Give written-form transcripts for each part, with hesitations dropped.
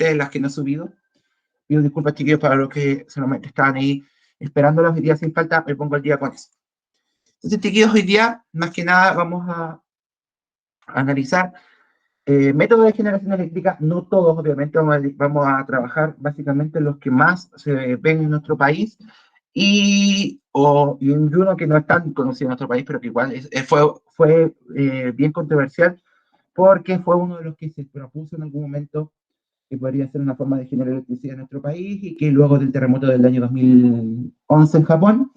solamente las que no he subido. Pido disculpas, chiquillos, para los que solamente estaban ahí esperando los días sin falta, me pongo al día con eso. Entonces, chiquillos, hoy día, más que nada, vamos a analizar métodos de generación eléctrica, no todos, obviamente, vamos a trabajar básicamente los que más se ven en nuestro país y uno que no es tan conocido en nuestro país, pero que igual fue bien controversial porque fue uno de los que se propuso en algún momento que podría ser una forma de generar electricidad en nuestro país y que luego del terremoto del año 2011 en Japón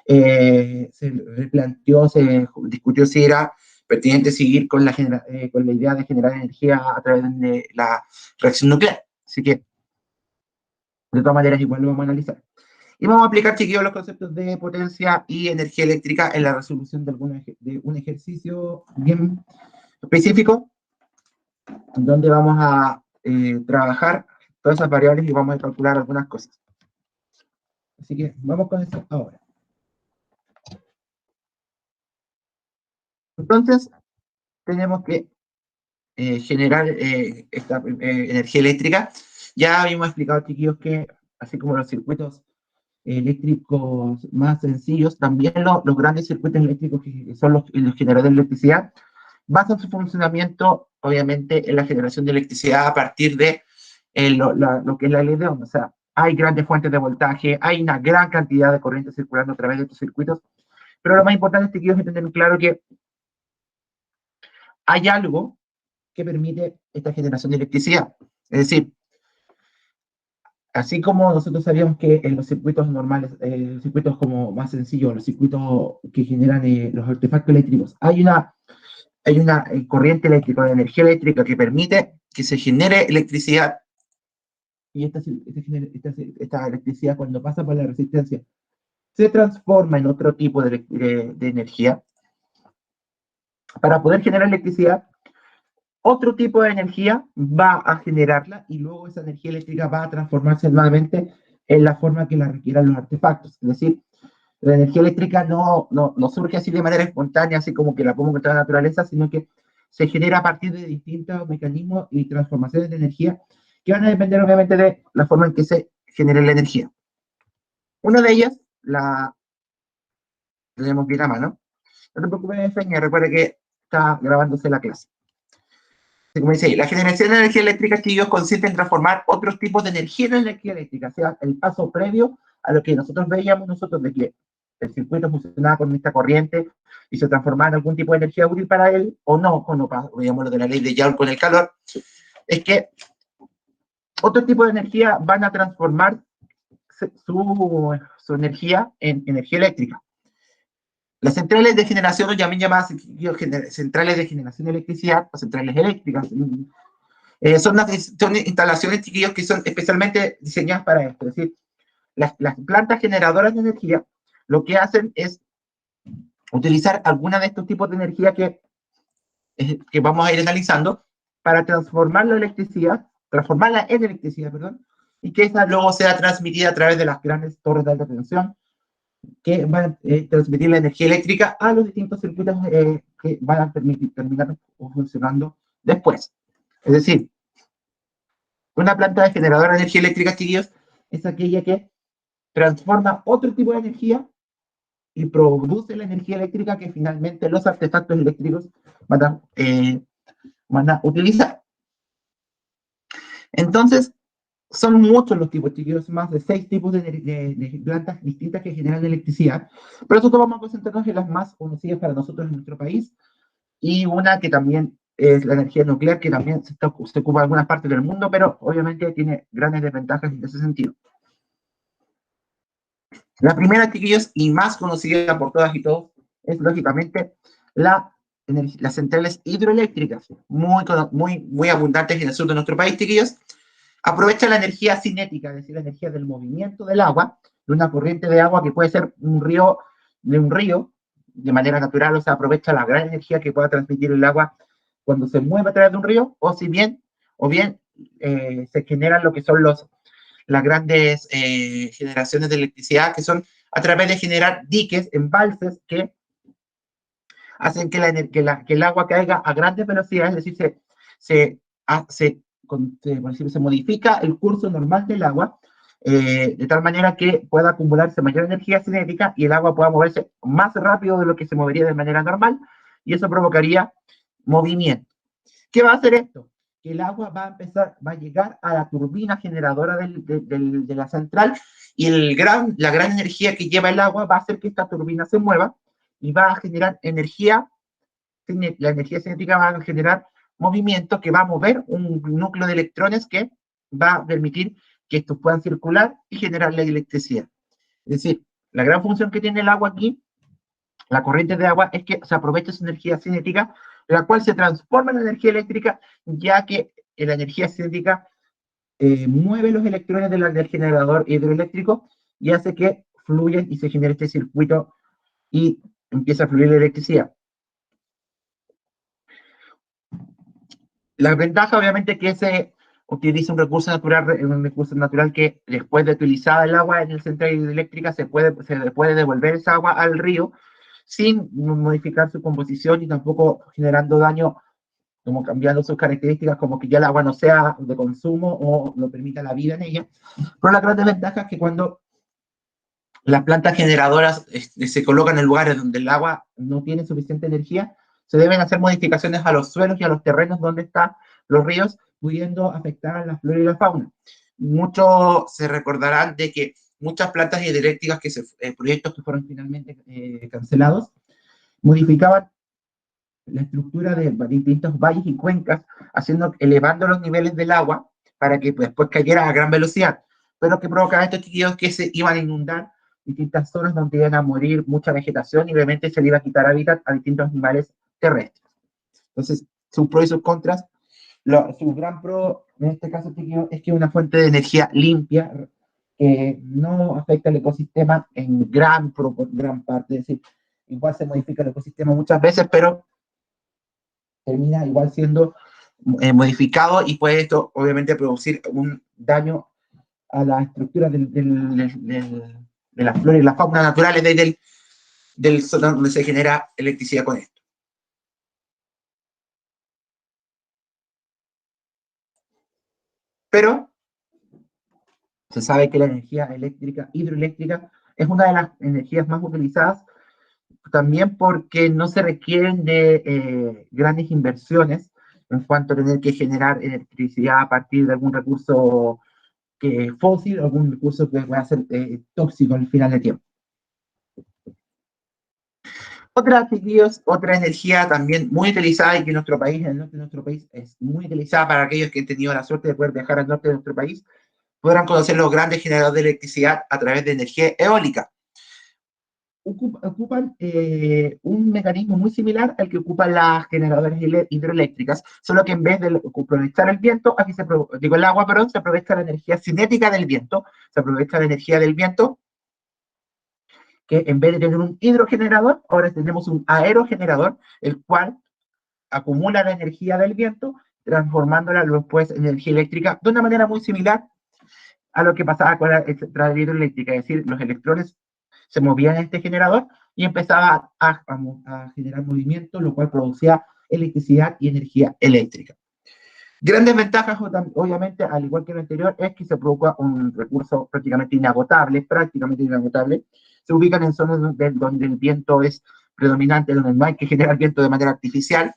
se replanteó, se discutió si era pertinente seguir con la idea de generar energía a través de la reacción nuclear. Así que, de todas maneras, igual lo vamos a analizar. Y vamos a aplicar, chiquillos, los conceptos de potencia y energía eléctrica en la resolución de un ejercicio bien específico, donde vamos a trabajar todas esas variables y vamos a calcular algunas cosas. Así que vamos con eso ahora. Entonces, tenemos que generar esta energía eléctrica. Ya habíamos explicado, chiquillos, que así como los circuitos eléctricos más sencillos, también los grandes circuitos eléctricos que son los generadores de electricidad, basan su funcionamiento, obviamente, en la generación de electricidad a partir de lo que es la ley de Ohm. O sea, hay grandes fuentes de voltaje, hay una gran cantidad de corriente circulando a través de estos circuitos, pero lo más importante, chiquillos, es tener claro que hay algo que permite esta generación de electricidad. Es decir, así como nosotros sabíamos que en los circuitos normales, los circuitos como más sencillos, los circuitos que generan los artefactos eléctricos, hay una corriente eléctrica, una energía eléctrica que permite que se genere electricidad, y esta electricidad, cuando pasa por la resistencia, se transforma en otro tipo de energía. Para poder generar electricidad, otro tipo de energía va a generarla y luego esa energía eléctrica va a transformarse nuevamente en la forma que la requieran los artefactos. Es decir, la energía eléctrica no surge así de manera espontánea, así como que la podemos encontrar en la naturaleza, sino que se genera a partir de distintos mecanismos y transformaciones de energía que van a depender obviamente de la forma en que se genere la energía. Una de ellas, la tenemos bien a mano. No te preocupes, Feña, recuerda que está grabándose la clase. Como dice ahí, la generación de energía eléctrica, chicos, consiste en transformar otros tipos de energía en energía eléctrica, o sea, el paso previo a lo que nosotros veíamos de que el circuito funcionaba con esta corriente y se transformaba en algún tipo de energía útil para él, o no, cuando veíamos lo de la ley de Joule con el calor, es que otro tipo de energía van a transformar su energía en energía eléctrica. Las centrales de generación, o también llamadas centrales de generación de electricidad, o centrales eléctricas, son instalaciones, chiquillos, que son especialmente diseñadas para esto. Es decir, las plantas generadoras de energía lo que hacen es utilizar alguna de estos tipos de energía que vamos a ir analizando para transformarla en electricidad, perdón, y que esa luego sea transmitida a través de las grandes torres de alta tensión que van a transmitir la energía eléctrica a los distintos circuitos que van a terminar funcionando después. Es decir, una planta de generadora de energía eléctrica, chiquillos, es aquella que transforma otro tipo de energía y produce la energía eléctrica que finalmente los artefactos eléctricos van a utilizar. Entonces, son muchos los tipos, chiquillos, más de 6 tipos de plantas distintas que generan electricidad, pero nosotros vamos a concentrarnos en las más conocidas para nosotros en nuestro país, y una que también es la energía nuclear, que también se ocupa en algunas partes del mundo, pero obviamente tiene grandes desventajas en ese sentido. La primera, chiquillos, y más conocida por todas y todos, es lógicamente las centrales hidroeléctricas, muy abundantes en el sur de nuestro país, chiquillos. Aprovecha la energía cinética, es decir, la energía del movimiento del agua, de una corriente de agua que puede ser un río, de manera natural, o sea, aprovecha la gran energía que pueda transmitir el agua cuando se mueve a través de un río, o bien se generan lo que son las grandes generaciones de electricidad, que son a través de generar diques, embalses, que hacen que el agua caiga a grandes velocidades, es decir, se por decirlo, se modifica el curso normal del agua, de tal manera que pueda acumularse mayor energía cinética y el agua pueda moverse más rápido de lo que se movería de manera normal, y eso provocaría movimiento. ¿Qué va a hacer esto? Que el agua va a llegar a la turbina generadora de la central, y la gran energía que lleva el agua va a hacer que esta turbina se mueva y va a generar energía. La energía cinética va a generar movimiento que va a mover un núcleo de electrones que va a permitir que estos puedan circular y generar la electricidad. Es decir, la gran función que tiene el agua aquí, la corriente de agua, es que se aprovecha su energía cinética, la cual se transforma en energía eléctrica, ya que la energía cinética mueve los electrones del generador hidroeléctrico y hace que fluyan y se genere este circuito y empieza a fluir la electricidad. La ventaja, obviamente, es que se utiliza un recurso natural que, después de utilizada el agua en el central hidroeléctrica, se puede devolver esa agua al río sin modificar su composición y tampoco generando daño, como cambiando sus características, como que ya el agua no sea de consumo o no permita la vida en ella. Pero la gran desventaja es que cuando las plantas generadoras se colocan en lugares donde el agua no tiene suficiente energía, se deben hacer modificaciones a los suelos y a los terrenos donde están los ríos, pudiendo afectar a la flora y la fauna. Muchos se recordarán de que muchas plantas hidroeléctricas, proyectos que fueron finalmente cancelados, modificaban la estructura de distintos valles y cuencas, elevando los niveles del agua para que después cayera a gran velocidad, pero que provocaba estos chiquillos que se iban a inundar distintas zonas donde iban a morir mucha vegetación y obviamente se le iba a quitar hábitat a distintos animales terrestres. Entonces, sus pros y sus contras. Su gran pro, en este caso, chiquillos, es que es una fuente de energía limpia que no afecta al ecosistema en gran parte, es decir, igual se modifica el ecosistema muchas veces, pero termina igual siendo modificado y puede esto obviamente producir un daño a la estructura de la flora y la fauna naturales del donde se genera electricidad con esto. Pero se sabe que la energía eléctrica, hidroeléctrica, es una de las energías más utilizadas, también porque no se requieren de grandes inversiones en cuanto a tener que generar electricidad a partir de algún recurso fósil, algún recurso que pueda ser tóxico al final del tiempo. Otra energía también muy utilizada y que en nuestro país, en el norte de nuestro país, es muy utilizada para aquellos que han tenido la suerte de poder viajar al norte de nuestro país, podrán conocer los grandes generadores de electricidad a través de energía eólica. Ocupan un mecanismo muy similar al que ocupan las generadoras hidroeléctricas, solo que en vez de aprovechar el viento, aquí el agua, perdón, se aprovecha la energía cinética del viento, se aprovecha la energía del viento, que en vez de tener un hidrogenerador, ahora tenemos un aerogenerador, el cual acumula la energía del viento, transformándola después en energía eléctrica de una manera muy similar a lo que pasaba con la hidroeléctrica, es decir, los electrones se movían en este generador y empezaba a generar movimiento, lo cual producía electricidad y energía eléctrica. Grandes ventajas, obviamente, al igual que lo anterior, es que se provoca un recurso prácticamente inagotable. Se ubican en zonas donde el viento es predominante, donde no hay que generar viento de manera artificial,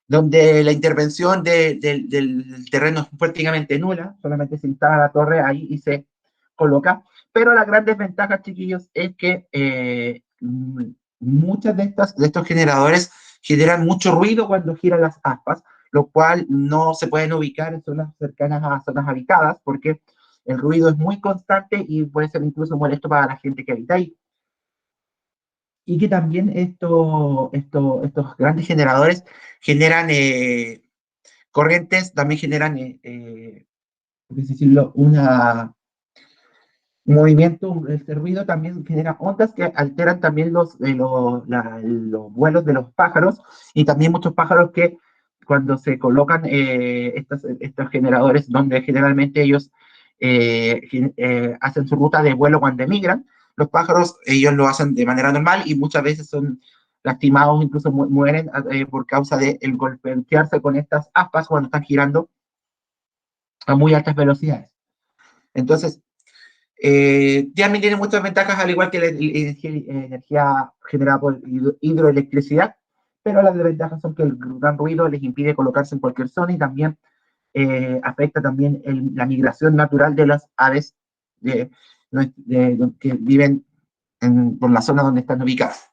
donde la intervención del terreno es prácticamente nula, solamente se instala la torre ahí y se coloca. Pero la gran desventaja, chiquillos, es que muchas de estos generadores generan mucho ruido cuando giran las aspas, lo cual no se pueden ubicar en zonas cercanas a zonas habitadas, porque el ruido es muy constante y puede ser incluso molesto para la gente que habita ahí. Y que también estos grandes generadores generan corrientes, también generan, por así decirlo, un movimiento, este ruido también genera ondas que alteran también los vuelos de los pájaros, y también muchos pájaros que cuando se colocan estos generadores, donde generalmente ellos hacen su ruta de vuelo cuando emigran, los pájaros ellos lo hacen de manera normal y muchas veces son lastimados, incluso mueren por causa de el golpearse con estas aspas cuando están girando a muy altas velocidades. Entonces, también tiene muchas ventajas, al igual que la energía generada por hidroelectricidad, pero las desventajas son que el gran ruido les impide colocarse en cualquier zona y también afecta también la migración natural de las aves que viven por la zona donde están ubicadas.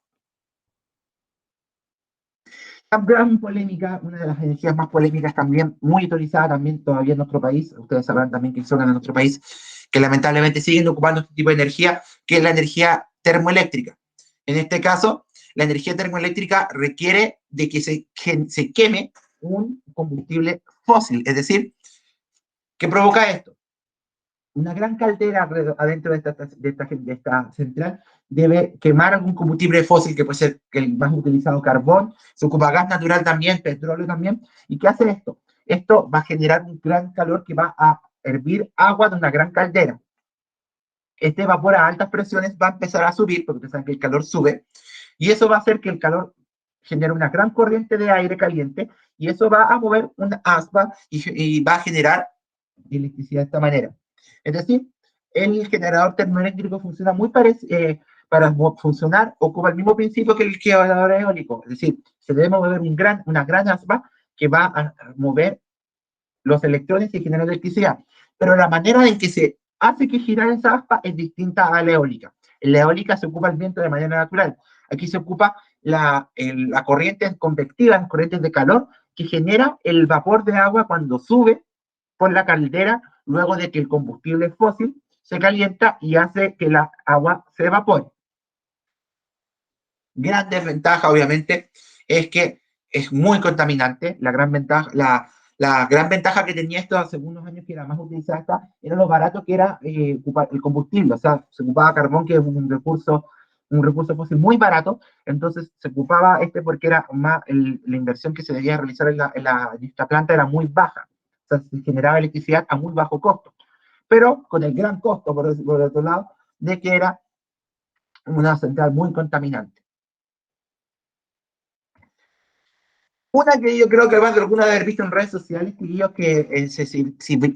La gran polémica, una de las energías más polémicas también, muy utilizada también todavía en nuestro país, ustedes sabrán también que hay zonas de nuestro país que lamentablemente siguen ocupando este tipo de energía, que es la energía termoeléctrica. En este caso, la energía termoeléctrica requiere de que se queme un combustible fósil, es decir, ¿qué provoca esto? Una gran caldera adentro de esta central debe quemar algún combustible fósil, que puede ser el más utilizado, carbón, se ocupa gas natural también, petróleo también. ¿Y qué hace esto? Esto va a generar un gran calor que va a hervir agua de una gran caldera. Este vapor a altas presiones va a empezar a subir, porque ustedes saben que el calor sube, y eso va a hacer que el calor genere una gran corriente de aire caliente, y eso va a mover una aspa y va a generar electricidad de esta manera. Es decir, el generador termoeléctrico funciona muy parecido, para funcionar, ocupa el mismo principio que el generador eólico. Es decir, se debe mover una gran aspa que va a mover los electrones y generar electricidad. Pero la manera en que se hace que girar esa aspa es distinta a la eólica. En la eólica se ocupa el viento de manera natural. Aquí se ocupa la corriente convectiva, las corrientes de calor, que genera el vapor de agua cuando sube por la caldera, luego de que el combustible fósil se calienta y hace que la agua se evapore. Gran desventaja, obviamente, es que es muy contaminante. La gran ventaja que tenía esto hace unos años, que era más utilizada esta, era lo barato que era el combustible. O sea, se ocupaba carbón, que es un recurso fósil muy barato. Entonces se ocupaba porque era más, la inversión que se debía realizar en esta planta era muy baja. O sea, se generaba electricidad a muy bajo costo. Pero con el gran costo, por otro lado, de que era una central muy contaminante. Una que yo creo que más de alguna de haber visto en redes sociales, que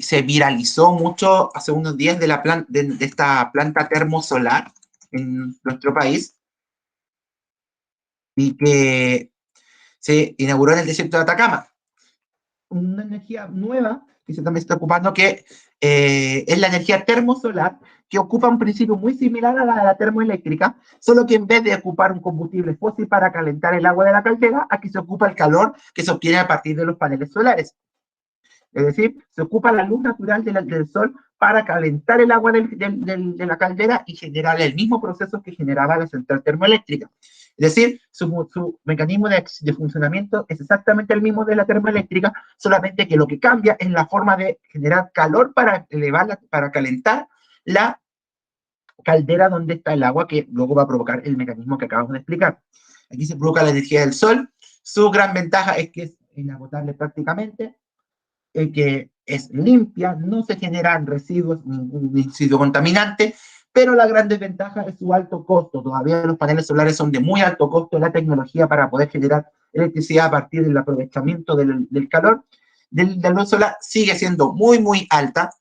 se viralizó mucho hace unos días de esta planta termosolar en nuestro país, y que se inauguró en el desierto de Atacama. Una energía nueva que se también está ocupando, que es la energía termosolar, que ocupa un principio muy similar a la de la termoeléctrica, solo que en vez de ocupar un combustible fósil para calentar el agua de la caldera, aquí se ocupa el calor que se obtiene a partir de los paneles solares. Es decir, se ocupa la luz natural del sol para calentar el agua de la caldera y generar el mismo proceso que generaba la central termoeléctrica. Es decir, su mecanismo de funcionamiento es exactamente el mismo de la termoeléctrica, solamente que lo que cambia es la forma de generar calor para calentar la caldera donde está el agua, que luego va a provocar el mecanismo que acabamos de explicar. Aquí se provoca la energía del sol. Su gran ventaja es que es inagotable prácticamente, que es limpia, no se generan residuos, ningún residuo contaminante, pero la gran desventaja es su alto costo. Todavía los paneles solares son de muy alto costo. La tecnología para poder generar electricidad a partir del aprovechamiento del calor del luz solar sigue siendo muy, muy alta.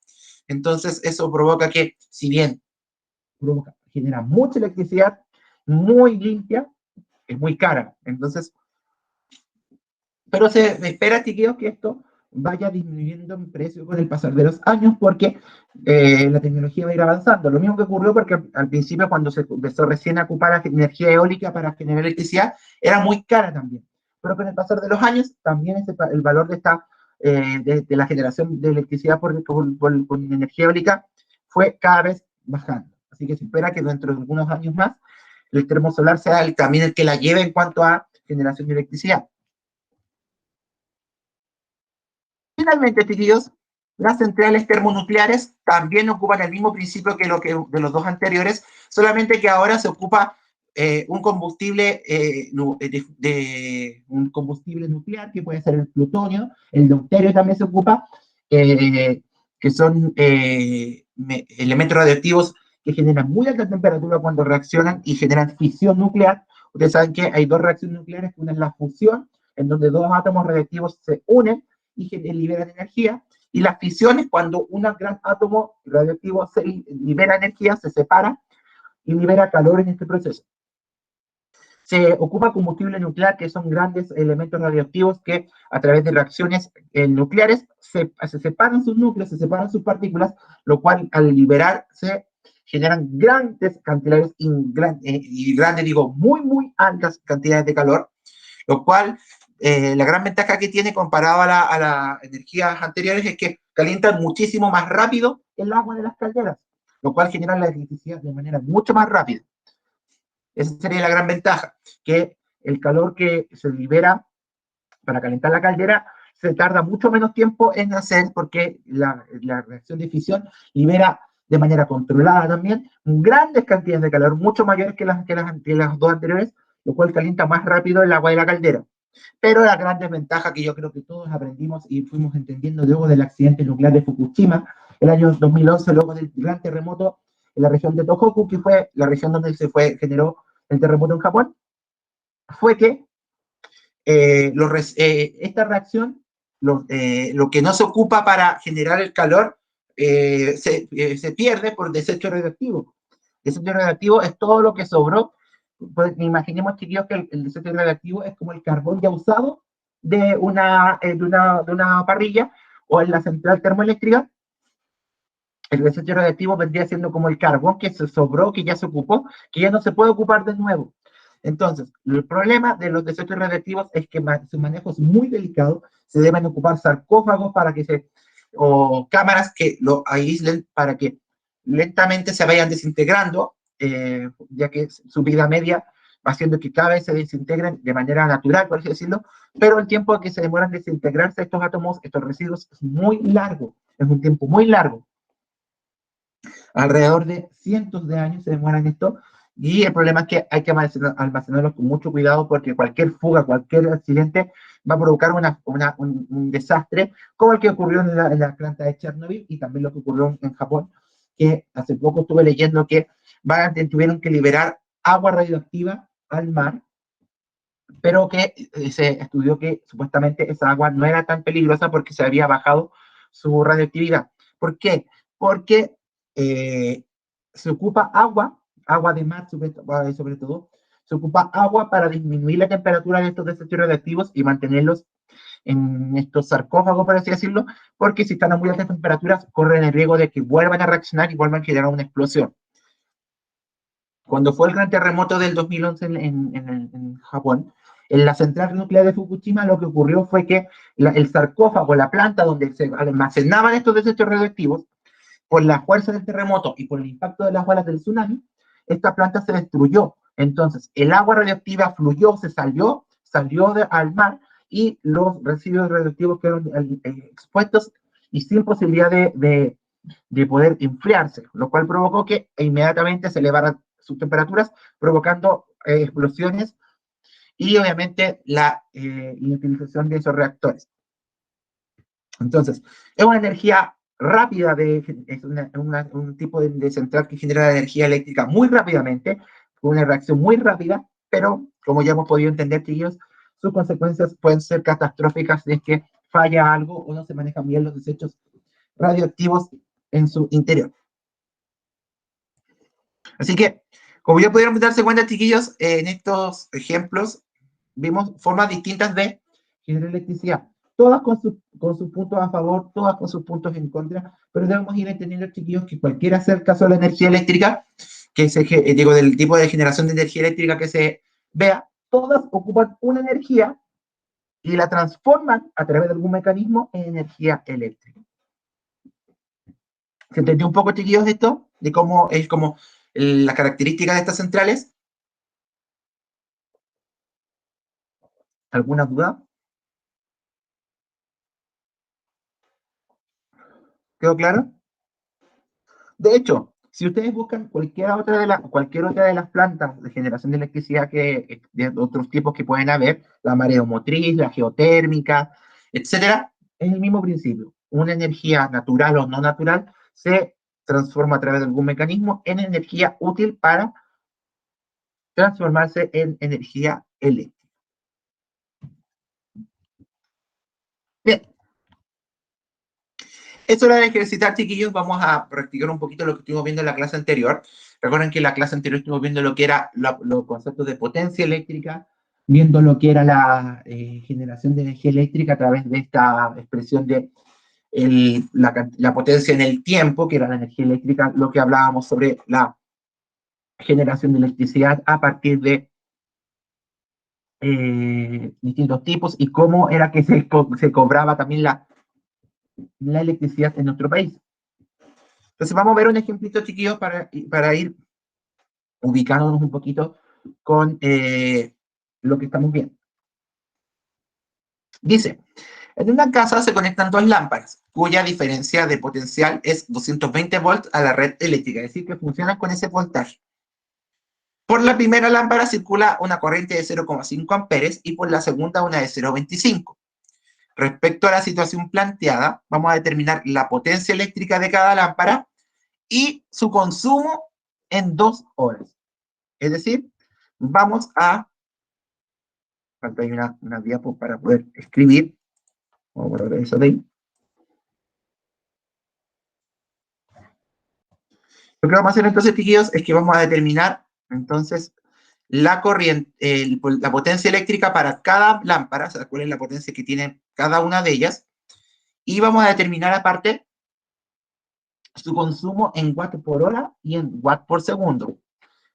Entonces eso provoca que, si bien genera mucha electricidad, muy limpia, es muy cara. Entonces, pero se espera, chiquillos, que esto vaya disminuyendo en precio con el pasar de los años, porque la tecnología va a ir avanzando. Lo mismo que ocurrió porque al principio, cuando se empezó recién a ocupar la energía eólica para generar electricidad, era muy cara también. Pero con el pasar de los años, también el valor de la generación de electricidad por energía eólica fue cada vez bajando. Así que se espera que dentro de algunos años más el termosolar sea también el que la lleve en cuanto a generación de electricidad. Finalmente, chiquillos, las centrales termonucleares también ocupan el mismo principio que de los dos anteriores, solamente que ahora se ocupa un combustible un combustible nuclear, que puede ser el plutonio. El deuterio también se ocupa, que son elementos radioactivos que generan muy alta temperatura cuando reaccionan y generan fisión nuclear, Ustedes saben que hay dos reacciones nucleares, una es la fusión, en donde dos átomos radiactivos se unen y liberan energía, y la fisión es cuando un gran átomo radioactivo se libera energía, se separa y libera calor en este proceso. Se ocupa combustible nuclear, que son grandes elementos radioactivos que a través de reacciones nucleares se separan sus núcleos, se separan sus partículas, lo cual al liberarse generan grandes cantidades y grandes, digo, muy altas cantidades de calor, lo cual la gran ventaja que tiene comparado a las energías anteriores es que calientan muchísimo más rápido el agua de las calderas, lo cual genera la electricidad de manera mucho más rápida. Esa sería la gran ventaja, que el calor que se libera para calentar la caldera se tarda mucho menos tiempo en hacer porque la reacción de fisión libera de manera controlada también grandes cantidades de calor, mucho mayores que las dos anteriores, lo cual calienta más rápido el agua de la caldera. Pero la gran desventaja que yo creo que todos aprendimos y fuimos entendiendo luego del accidente nuclear de Fukushima, el año 2011, luego del gran terremoto en la región de Tohoku, que fue la región donde generó el terremoto en Japón, fue que esta reacción, lo que no se ocupa para generar el calor, se pierde por desecho radioactivo. Desecho radioactivo es todo lo que sobró. Pues, imaginemos, chiquillos, que el desecho radioactivo es como el carbón ya usado de una parrilla o en la central termoeléctrica. El desecho radioactivo vendría siendo como el carbón que se sobró, que ya se ocupó, que ya no se puede ocupar de nuevo. Entonces, el problema de los desechos radioactivos es que su manejo es muy delicado, se deben ocupar sarcófagos o cámaras que lo aíslen para que lentamente se vayan desintegrando, ya que su vida media va haciendo que cada vez se desintegren de manera natural, por así decirlo, pero el tiempo que se demoran en desintegrarse estos átomos, estos residuos, es muy largo, es un tiempo muy largo. Alrededor de cientos de años se demoran esto, y el problema es que hay que almacenarlos con mucho cuidado porque cualquier fuga, cualquier accidente va a provocar un desastre, como el que ocurrió en la planta de Chernobyl y también lo que ocurrió en Japón, que hace poco estuve leyendo que tuvieron que liberar agua radioactiva al mar, pero que se estudió que supuestamente esa agua no era tan peligrosa porque se había bajado su radioactividad. ¿Por qué? Porque se ocupa agua de mar sobre todo, se ocupa agua para disminuir la temperatura de estos desechos radioactivos y mantenerlos en estos sarcófagos, por así decirlo, porque si están a muy altas temperaturas corren el riesgo de que vuelvan a reaccionar y vuelvan a generar una explosión. Cuando fue el gran terremoto del 2011 en Japón, en la central nuclear de Fukushima, lo que ocurrió fue que el sarcófago, la planta donde se almacenaban estos desechos radioactivos, por la fuerza del terremoto y por el impacto de las olas del tsunami, esta planta se destruyó. Entonces, el agua radioactiva fluyó, salió al mar, y los residuos radioactivos quedaron expuestos y sin posibilidad de poder enfriarse, lo cual provocó que inmediatamente se elevaran sus temperaturas, provocando explosiones y obviamente la inutilización de esos reactores. Entonces, es una energía rápida, es un tipo de central que genera energía eléctrica muy rápidamente, con una reacción muy rápida, pero como ya hemos podido entender, chiquillos, sus consecuencias pueden ser catastróficas si es que falla algo o no se manejan bien los desechos radioactivos en su interior. Así que, como ya pudieron darse cuenta, chiquillos, en estos ejemplos vimos formas distintas de generar electricidad, todas con sus puntos a favor, todas con sus puntos en contra, pero debemos ir entendiendo, chiquillos, que cualquiera sea el caso de la energía eléctrica, del tipo de generación de energía eléctrica que se vea, todas ocupan una energía y la transforman a través de algún mecanismo en energía eléctrica. ¿Se entendió un poco, chiquillos, esto? De cómo es como las características de estas centrales. ¿Alguna duda? ¿Quedó claro? De hecho, si ustedes buscan cualquier otra de las plantas de generación de electricidad de otros tipos que pueden haber, la mareomotriz, la geotérmica, etcétera, es el mismo principio. Una energía natural o no natural se transforma a través de algún mecanismo en energía útil para transformarse en energía eléctrica. Bien, es hora de ejercitar, chiquillos. Vamos a practicar un poquito lo que estuvimos viendo en la clase anterior. Recuerden que en la clase anterior estuvimos viendo lo que era los conceptos de potencia eléctrica, viendo lo que era la generación de energía eléctrica a través de esta expresión de la potencia en el tiempo, que era la energía eléctrica, lo que hablábamos sobre la generación de electricidad a partir de distintos tipos y cómo era que se cobraba también la electricidad en nuestro país. Entonces vamos a ver un ejemplito, chiquillos, para ir ubicándonos un poquito con lo que estamos viendo. Dice, en una casa se conectan dos lámparas, cuya diferencia de potencial es 220 volts a la red eléctrica, es decir, que funcionan con ese voltaje. Por la primera lámpara circula una corriente de 0,5 amperes y por la segunda una de 0,25. Respecto a la situación planteada, vamos a determinar la potencia eléctrica de cada lámpara y su consumo en 2 horas. Es decir, vamos a... Falta ahí una diapo para poder escribir. Vamos a ver eso de ahí. Lo que vamos a hacer entonces, chiquillos, es que vamos a determinar entonces la corriente, la potencia eléctrica para cada lámpara, o sea, cuál es la potencia que tiene cada una de ellas, y vamos a determinar aparte su consumo en watts por hora y en watts por segundo.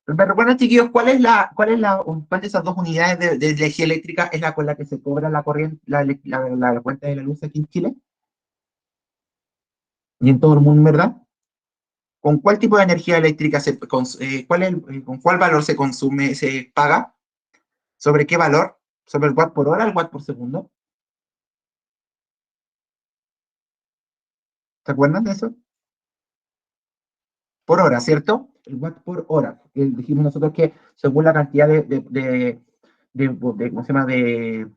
¿Me recuerdan, chiquillos, cuál de esas dos unidades de energía eléctrica es la con la que se cobra la corriente, la cuenta de la luz aquí en Chile? Y en todo el mundo, ¿verdad? ¿Con cuál tipo de energía eléctrica con cuál valor se consume, se paga? ¿Sobre qué valor? ¿Sobre el watt por hora, el watt por segundo? ¿Se acuerdan de eso? Por hora, ¿cierto? El watt por hora. Dijimos nosotros que según la cantidad ¿cómo se llama? De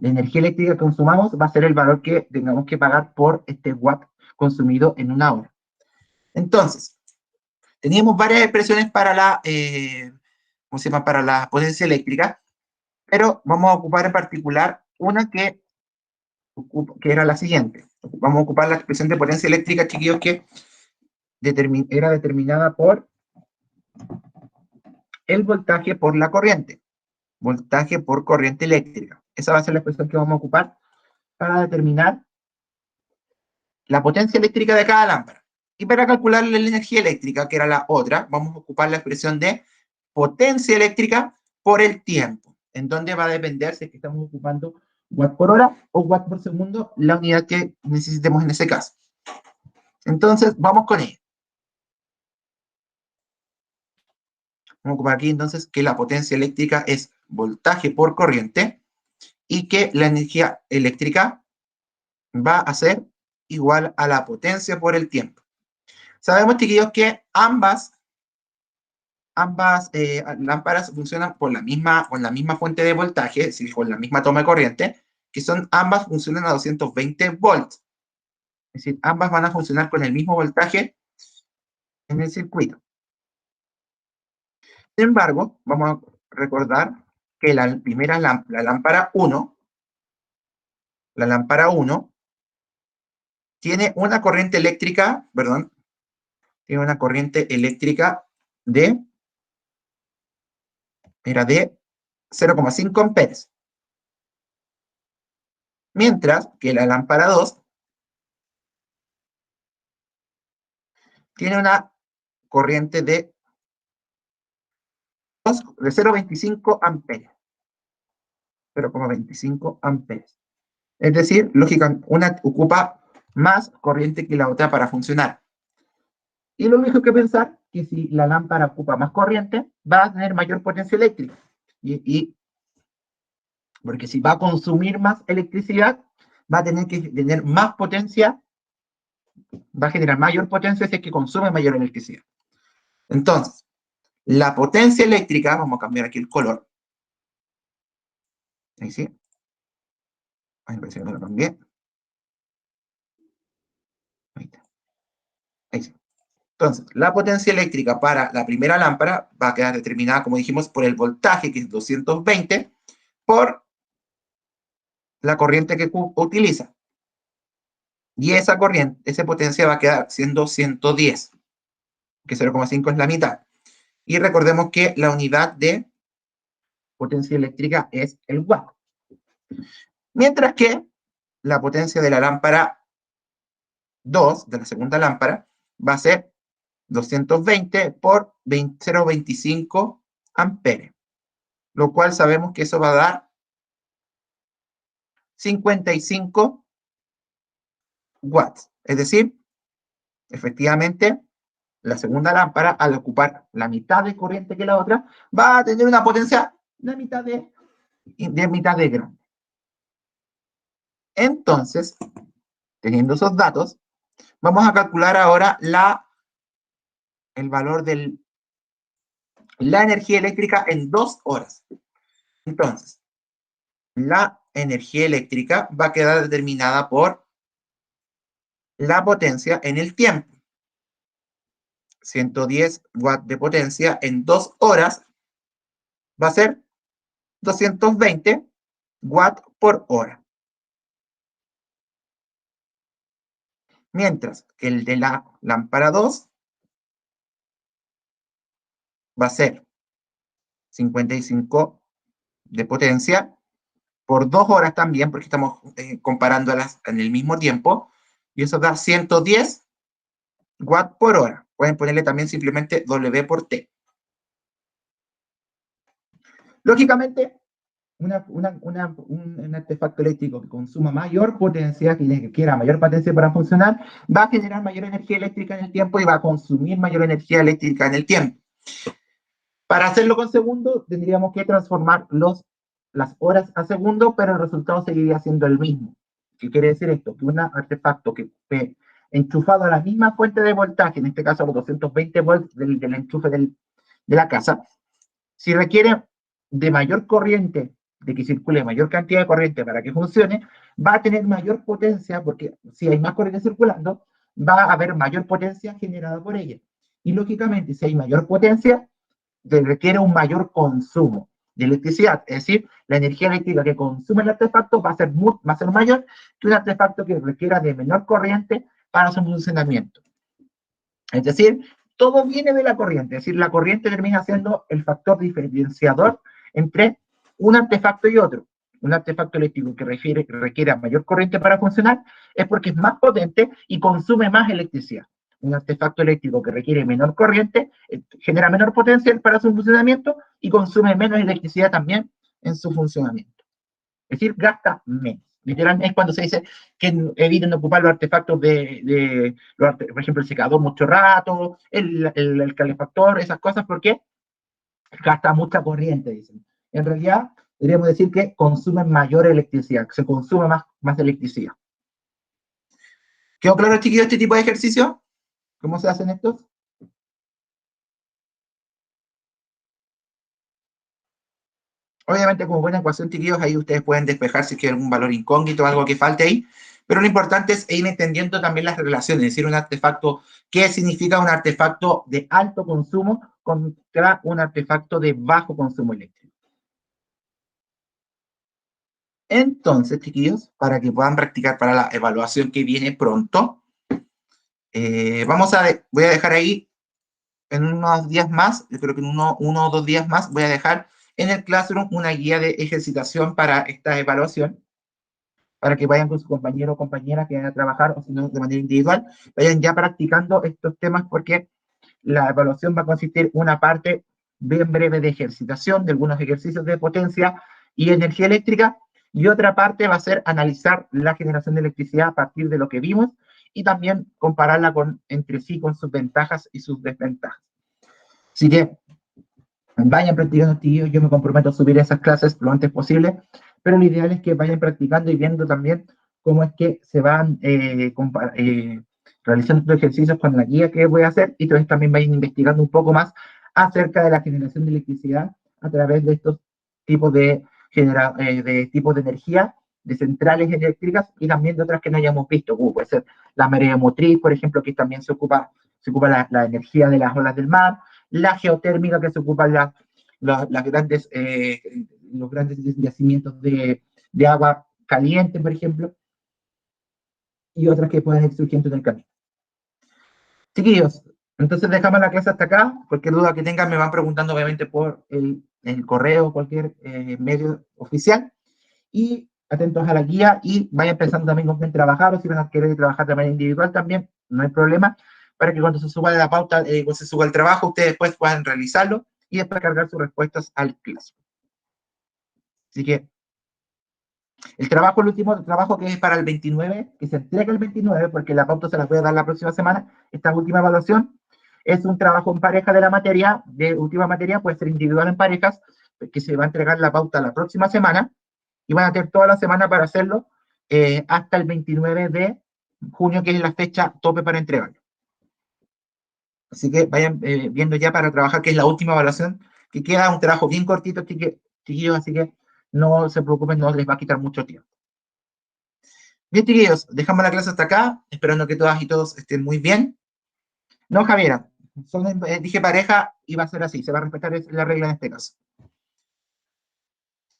energía eléctrica que consumamos, va a ser el valor que tengamos que pagar por este watt consumido en una hora. Entonces, teníamos varias expresiones para ¿cómo se llama? Para la potencia eléctrica, pero vamos a ocupar en particular una que era la siguiente. Vamos a ocupar la expresión de potencia eléctrica, chiquillos, que era determinada por el voltaje por la corriente. Voltaje por corriente eléctrica. Esa va a ser la expresión que vamos a ocupar para determinar la potencia eléctrica de cada lámpara. Y para calcular la energía eléctrica, que era la otra, vamos a ocupar la expresión de potencia eléctrica por el tiempo, en donde va a depender si es que estamos ocupando watt por hora o watt por segundo, la unidad que necesitemos en ese caso. Entonces, vamos con ello. Vamos a ocupar aquí entonces que la potencia eléctrica es voltaje por corriente y que la energía eléctrica va a ser igual a la potencia por el tiempo. Sabemos, chiquillos, que ambas lámparas funcionan con la misma fuente de voltaje, es decir, con la misma toma de corriente, que ambas funcionan a 220 volts. Es decir, ambas van a funcionar con el mismo voltaje en el circuito. Sin embargo, vamos a recordar que la lámpara 1, tiene una corriente eléctrica, perdón, tiene una corriente eléctrica era de 0,5 amperes. Mientras que la lámpara 2 tiene una corriente de 0,25 amperes. 0,25 amperes. Es decir, lógicamente, una ocupa más corriente que la otra para funcionar. Y lo único que pensar que si la lámpara ocupa más corriente, va a tener mayor potencia eléctrica. Porque si va a consumir más electricidad, va a tener que tener más potencia, va a generar mayor potencia si es que consume mayor electricidad. Entonces, la potencia eléctrica, vamos a cambiar aquí el color. Ahí sí. Ahí parece que no lo cambié. Ahí está. Ahí sí. Entonces, la potencia eléctrica para la primera lámpara va a quedar determinada, como dijimos, por el voltaje, que es 220, por la corriente que utiliza. Y esa corriente, esa potencia va a quedar siendo 110, que 0,5 es la mitad. Y recordemos que la unidad de potencia eléctrica es el watt. Mientras que la potencia de la lámpara 2, de la segunda lámpara, va a ser 220 por 0,25 amperes, lo cual sabemos que eso va a dar 55 watts. Es decir, efectivamente, la segunda lámpara, al ocupar la mitad de corriente que la otra, va a tener una potencia de mitad de grande. Entonces, teniendo esos datos, vamos a calcular ahora el valor de la energía eléctrica en 2 horas. Entonces, la energía eléctrica va a quedar determinada por la potencia en el tiempo. 110 watts de potencia en 2 horas va a ser 220 watts por hora. Mientras que el de la lámpara 2 va a ser 55 de potencia por 2 horas también, porque estamos comparándolas en el mismo tiempo, y eso da 110 watts por hora. Pueden ponerle también simplemente W por T. Lógicamente, un artefacto eléctrico que consuma mayor potencia, que quiera mayor potencia para funcionar, va a generar mayor energía eléctrica en el tiempo y va a consumir mayor energía eléctrica en el tiempo. Para hacerlo con segundo, tendríamos que transformar las horas a segundo, pero el resultado seguiría siendo el mismo. ¿Qué quiere decir esto? Que un artefacto que esté enchufado a la misma fuente de voltaje, en este caso a los 220 volts del enchufe de la casa, si requiere de mayor corriente, de que circule mayor cantidad de corriente para que funcione, va a tener mayor potencia, porque si hay más corriente circulando, va a haber mayor potencia generada por ella. Y lógicamente, si hay mayor potencia, requiere un mayor consumo de electricidad. Es decir, la energía eléctrica que consume el artefacto va a ser mayor que un artefacto que requiera de menor corriente para su funcionamiento. Es decir, todo viene de la corriente. Es decir, la corriente termina siendo el factor diferenciador entre un artefacto y otro. Un artefacto eléctrico que requiere mayor corriente para funcionar es porque es más potente y consume más electricidad. Un artefacto eléctrico que requiere menor corriente genera menor potencia para su funcionamiento y consume menos electricidad también en su funcionamiento. Es decir, gasta menos. Literalmente es cuando se dice que eviten ocupar los artefactos por ejemplo, el secador mucho rato, el calefactor, esas cosas, porque gasta mucha corriente, dicen. En realidad, deberíamos decir que consumen mayor electricidad, se consume más electricidad. ¿Quedó claro, chiquillos, este tipo de ejercicio? ¿Cómo se hacen estos? Obviamente, como buena ecuación, chiquillos, ahí ustedes pueden despejar si hay algún valor incógnito o algo que falte ahí, pero lo importante es ir entendiendo también las relaciones, es decir, un artefacto, ¿qué significa un artefacto de alto consumo contra un artefacto de bajo consumo eléctrico? Entonces, chiquillos, para que puedan practicar para la evaluación que viene pronto, voy a dejar ahí en unos días más, yo creo que en uno o 2 días más, voy a dejar en el Classroom una guía de ejercitación para esta evaluación, para que vayan con su compañero o compañera que vayan a trabajar, o si no, de manera individual, vayan ya practicando estos temas, porque la evaluación va a consistir una parte bien breve de ejercitación, de algunos ejercicios de potencia y energía eléctrica, y otra parte va a ser analizar la generación de electricidad a partir de lo que vimos, y también compararla entre sí con sus ventajas y sus desventajas. Así que vayan practicando, tío. Yo me comprometo a subir esas clases lo antes posible, pero lo ideal es que vayan practicando y viendo también cómo es que se van realizando estos ejercicios con la guía que voy a hacer, y entonces también vayan investigando un poco más acerca de la generación de electricidad a través de estos tipos de tipos de energía, de centrales eléctricas, y también de otras que no hayamos visto, como puede ser la marea motriz, por ejemplo, que también se ocupa se ocupa la energía de las olas del mar, la geotérmica, que se ocupan las grandes, los grandes yacimientos de agua caliente, por ejemplo, y otras que pueden ir surgiendo en el camino. Chiquillos, entonces dejamos la clase hasta acá. Cualquier duda que tengan me van preguntando obviamente por el correo, cualquier medio oficial. Y atentos a la guía y vayan pensando también con quién trabajar, o si van a querer trabajar de manera individual también, no hay problema, para que cuando se suba la pauta, cuando se suba el trabajo, ustedes después puedan realizarlo y después cargar sus respuestas al Classroom. Así que el trabajo, el último trabajo, que es para el 29, que se entrega el 29, porque la pauta se las voy a dar la próxima semana, esta última evaluación, es un trabajo en pareja de la materia, de última materia, puede ser individual en parejas, que se va a entregar la pauta la próxima semana, y van a tener toda la semana para hacerlo hasta el 29 de junio, que es la fecha tope para entregarlo. Así que vayan viendo ya para trabajar, que es la última evaluación, que queda un trabajo bien cortito, chiquillos, así que no se preocupen, no les va a quitar mucho tiempo. Bien, chiquillos, dejamos la clase hasta acá, esperando que todas y todos estén muy bien. No, Javiera, solo dije pareja y va a ser así, se va a respetar la regla en este caso.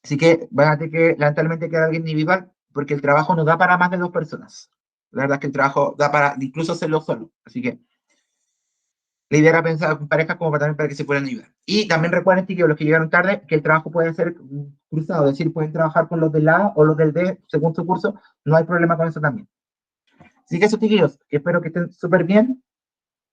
Así que van a tener que, lamentablemente, quedar alguien individual, porque el trabajo no da para más de 2 personas. La verdad es que el trabajo da para incluso hacerlo solo. Así que la idea era pensar con parejas como también para que se puedan ayudar. Y también recuerden, chicos, los que llegaron tarde, que el trabajo puede ser cruzado, es decir, pueden trabajar con los del A o los del D según su curso, no hay problema con eso también. Así que eso, chiquillos, espero que estén súper bien,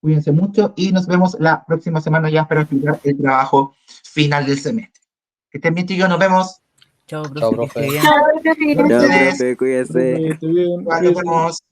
cuídense mucho y nos vemos la próxima semana ya para explicar el trabajo final del semestre. Que estén bien, chicos, nos vemos. Chao, profe. Chao, profe. Que esté bien. Chao, profe, Gracias. cuídese. Estoy bien. Nos vemos.